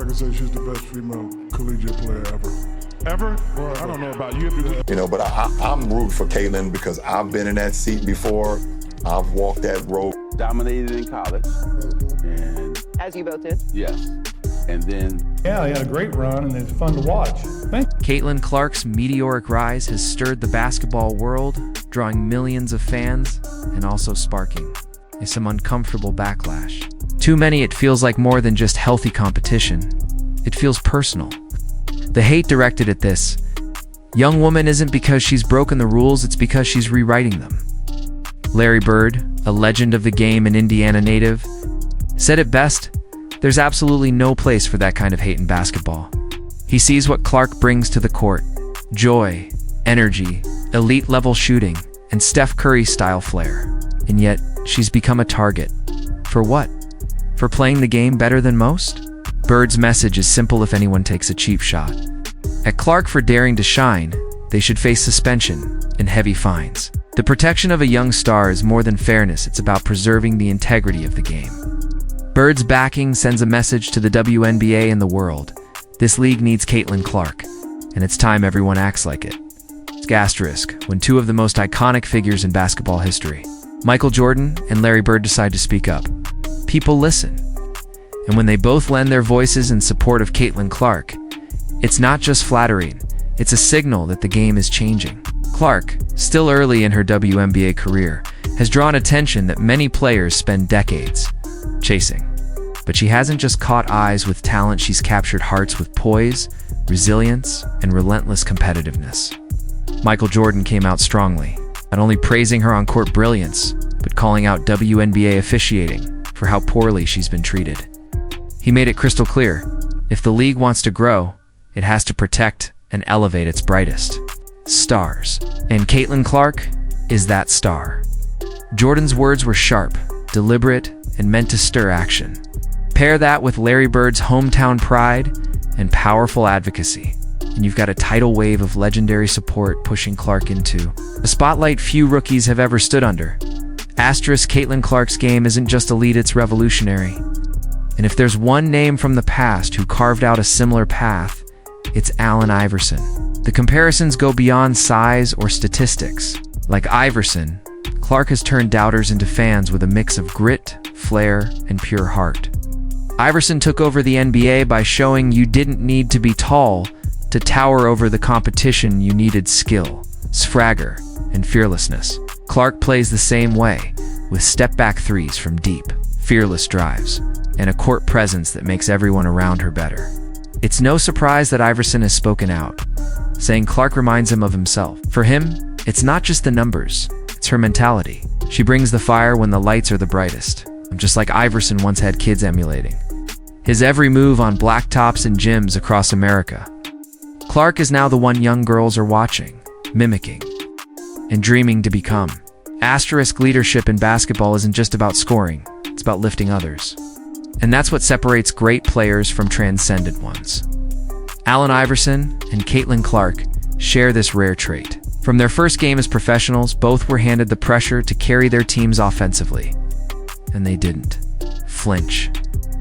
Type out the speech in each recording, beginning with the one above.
I can say she's the best female collegiate player ever. Ever? Well, I don't know about you. But I'm rooting for Caitlin because I've been in that seat before. I've walked that road. Dominated in college. And as you both did? Yes. And then... Yeah, he had a great run, and it's fun to watch. Caitlin Clark's meteoric rise has stirred the basketball world, drawing millions of fans, and also sparking some uncomfortable backlash. Too many, it feels like more than just healthy competition. It feels personal. The hate directed at this young woman isn't because she's broken the rules, it's because she's rewriting them. Larry Bird, a legend of the game and Indiana native, said it best: there's absolutely no place for that kind of hate in basketball. He sees what Clark brings to the court: joy, energy, elite-level shooting, and Steph Curry-style flair. And yet, she's become a target. For what? For playing the game better than most? Bird's message is simple if anyone takes a cheap shot at Clark for daring to shine, they should face suspension and heavy fines. The protection of a young star is more than fairness, it's about preserving the integrity of the game. Bird's backing sends a message to the WNBA and the world. This league needs Caitlin Clark, and it's time everyone acts like it. Asterisk, when two of the most iconic figures in basketball history, Michael Jordan and Larry Bird, decide to speak up, people listen. And when they both lend their voices in support of Caitlin Clark, it's not just flattering, it's a signal that the game is changing. Clark, still early in her WNBA career, has drawn attention that many players spend decades chasing. But she hasn't just caught eyes with talent, she's captured hearts with poise, resilience, and relentless competitiveness. Michael Jordan came out strongly, not only praising her on-court brilliance, but calling out WNBA officiating for how poorly she's been treated. He made it crystal clear: if the league wants to grow, it has to protect and elevate its brightest stars. And Caitlin Clark is that star. Jordan's words were sharp, deliberate, and meant to stir action. Pair that with Larry Bird's hometown pride and powerful advocacy, and you've got a tidal wave of legendary support pushing Clark into a spotlight few rookies have ever stood under. Asterisk, Caitlin Clark's game isn't just elite, it's revolutionary. And if there's one name from the past who carved out a similar path, it's Allen Iverson. The comparisons go beyond size or statistics. Like Iverson, Clark has turned doubters into fans with a mix of grit, flair, and pure heart. Iverson took over the NBA by showing you didn't need to be tall to tower over the competition, you needed skill, swagger, and fearlessness. Clark plays the same way, with step-back threes from deep, fearless drives, and a court presence that makes everyone around her better. It's no surprise that Iverson has spoken out, saying Clark reminds him of himself. For him, it's not just the numbers, it's her mentality. She brings the fire when the lights are the brightest, just like Iverson once had kids emulating his every move on blacktops and gyms across America. Clark is now the one young girls are watching, mimicking, and dreaming to become. Asterisk, leadership in basketball isn't just about scoring, it's about lifting others. And that's what separates great players from transcendent ones. Allen Iverson and Caitlin Clark share this rare trait. From their first game as professionals, both were handed the pressure to carry their teams offensively. And they didn't flinch.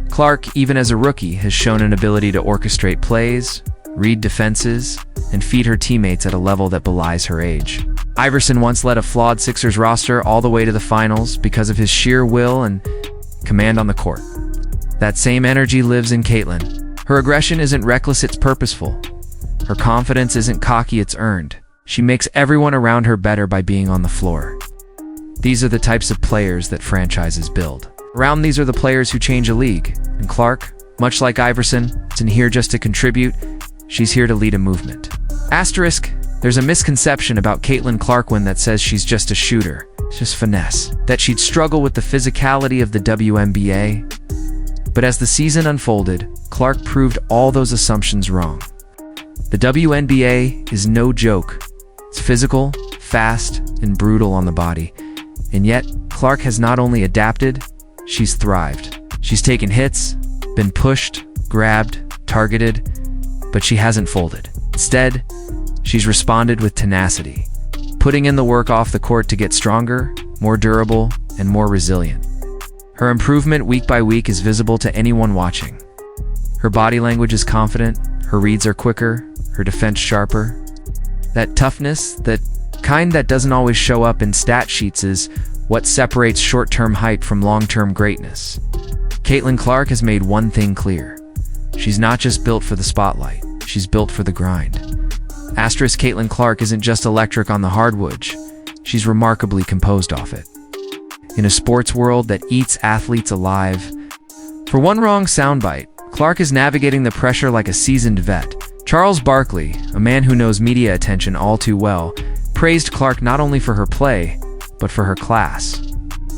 Clark, even as a rookie, has shown an ability to orchestrate plays, read defenses, and feed her teammates at a level that belies her age. Iverson once led a flawed Sixers roster all the way to the finals because of his sheer will and command on the court. That same energy lives in Caitlin. Her aggression isn't reckless, it's purposeful. Her confidence isn't cocky, it's earned. She makes everyone around her better by being on the floor. These are the types of players that franchises build. Around these are the players who change a league. And Clark, much like Iverson, isn't here just to contribute, she's here to lead a movement. Asterisk, there's a misconception about Caitlin Clark that says she's just a shooter. It's just finesse. That she'd struggle with the physicality of the WNBA. But as the season unfolded, Clark proved all those assumptions wrong. The WNBA is no joke. It's physical, fast, and brutal on the body. And yet, Clark has not only adapted, she's thrived. She's taken hits, been pushed, grabbed, targeted, but she hasn't folded. Instead, she's responded with tenacity, putting in the work off the court to get stronger, more durable, and more resilient. Her improvement week by week is visible to anyone watching. Her body language is confident, her reads are quicker, her defense sharper. That toughness, that kind that doesn't always show up in stat sheets, is what separates short-term hype from long-term greatness. Caitlin Clark has made one thing clear. She's not just built for the spotlight, she's built for the grind. Caitlin Clark isn't just electric on the hardwood, she's remarkably composed off it. In a sports world that eats athletes alive, for one wrong soundbite, Clark is navigating the pressure like a seasoned vet. Charles Barkley, a man who knows media attention all too well, praised Clark not only for her play, but for her class.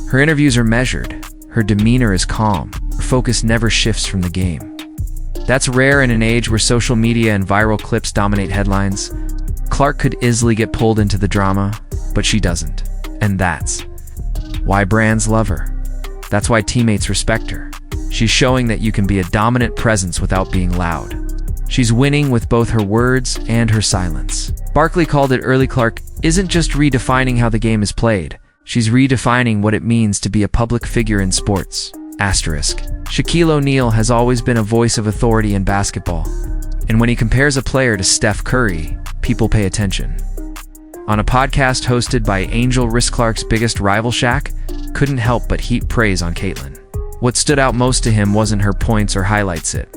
Her interviews are measured, her demeanor is calm, her focus never shifts from the game. That's rare in an age where social media and viral clips dominate headlines. Clark could easily get pulled into the drama, but she doesn't. And that's why brands love her. That's why teammates respect her. She's showing that you can be a dominant presence without being loud. She's winning with both her words and her silence. Barkley called it early. Clark isn't just redefining how the game is played. She's redefining what it means to be a public figure in sports. Shaquille O'Neal has always been a voice of authority in basketball. And when he compares a player to Steph Curry, people pay attention. On a podcast hosted by Angel Riss, Clark's biggest rival Shaq couldn't help but heap praise on Caitlin. What stood out most to him wasn't her points or highlights, it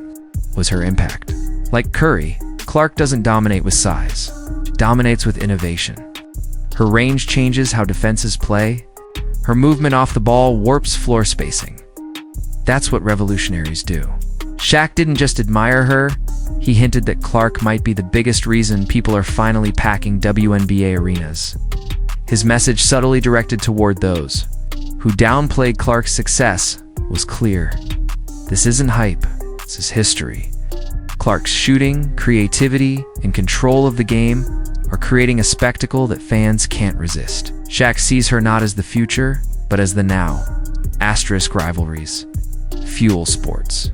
was her impact. Like Curry, Clark doesn't dominate with size. She dominates with innovation. Her range changes how defenses play. Her movement off the ball warps floor spacing. That's what revolutionaries do. Shaq didn't just admire her, he hinted that Clark might be the biggest reason people are finally packing WNBA arenas. His message, subtly directed toward those who downplayed Clark's success, was clear. This isn't hype, this is history. Clark's shooting, creativity, and control of the game are creating a spectacle that fans can't resist. Shaq sees her not as the future, but as the now. Rivalries fuel sports.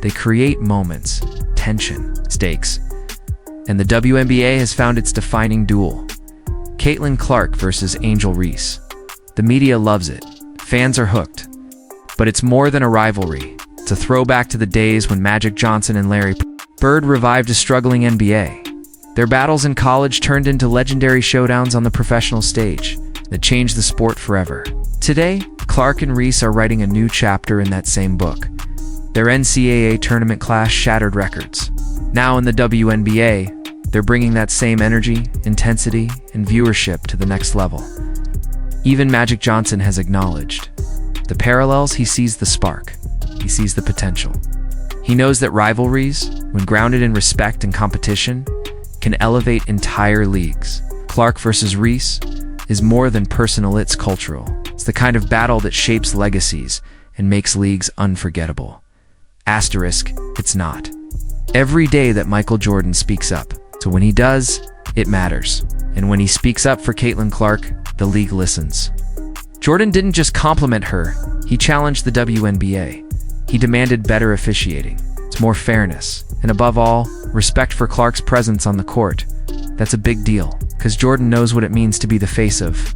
They create moments, tension, stakes. And the WNBA has found its defining duel. Caitlin Clark versus Angel Reese. The media loves it. Fans are hooked. But it's more than a rivalry. It's a throwback to the days when Magic Johnson and Larry Bird revived a struggling NBA. Their battles in college turned into legendary showdowns on the professional stage that changed the sport forever. Today, Clark and Reese are writing a new chapter in that same book. Their NCAA tournament clash shattered records. Now in the WNBA, they're bringing that same energy, intensity, and viewership to the next level. Even Magic Johnson has acknowledged the parallels. He sees the spark. He sees the potential. He knows that rivalries, when grounded in respect and competition, can elevate entire leagues. Clark versus Reese is more than personal, it's cultural. It's the kind of battle that shapes legacies and makes leagues unforgettable. It's not. Every day that Michael Jordan speaks up. So when he does, it matters. And when he speaks up for Caitlin Clark, the league listens. Jordan didn't just compliment her, he challenged the WNBA. He demanded better officiating. It's more fairness. And above all, respect for Clark's presence on the court. That's a big deal, because Jordan knows what it means to be the face of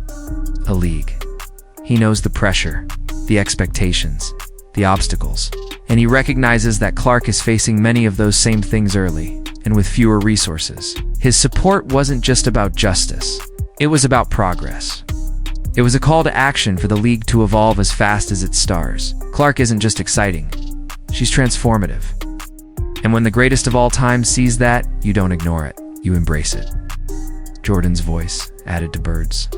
a league. He knows the pressure, the expectations, the obstacles. And he recognizes that Clark is facing many of those same things early, and with fewer resources. His support wasn't just about justice. It was about progress. It was a call to action for the league to evolve as fast as its stars. Clark isn't just exciting. She's transformative. And when the greatest of all time sees that, you don't ignore it. You embrace it. Jordan's voice, added to Bird's,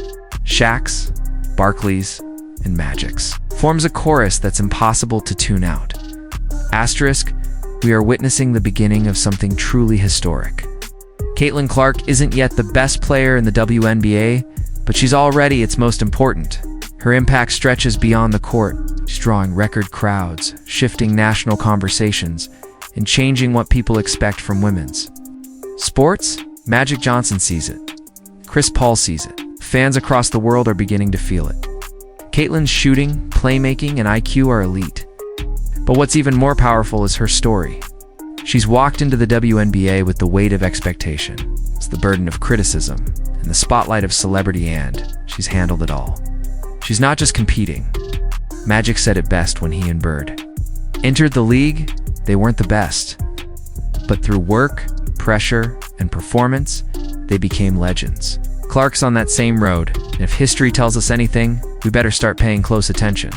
Shaq's, Barkley's, and Magic's, forms a chorus that's impossible to tune out. We are witnessing the beginning of something truly historic. Caitlin Clark isn't yet the best player in the WNBA, but she's already its most important. Her impact stretches beyond the court. She's drawing record crowds, shifting national conversations, and changing what people expect from women's sports. Magic Johnson sees it. Chris Paul sees it. Fans across the world are beginning to feel it. Caitlin's shooting, playmaking, and IQ are elite. But what's even more powerful is her story. She's walked into the WNBA with the weight of expectation. It's the burden of criticism and the spotlight of celebrity, and she's handled it all. She's not just competing. Magic said it best when he and Bird entered the league. They weren't the best. But through work, pressure, and performance, they became legends. Clark's on that same road, and if history tells us anything, we better start paying close attention.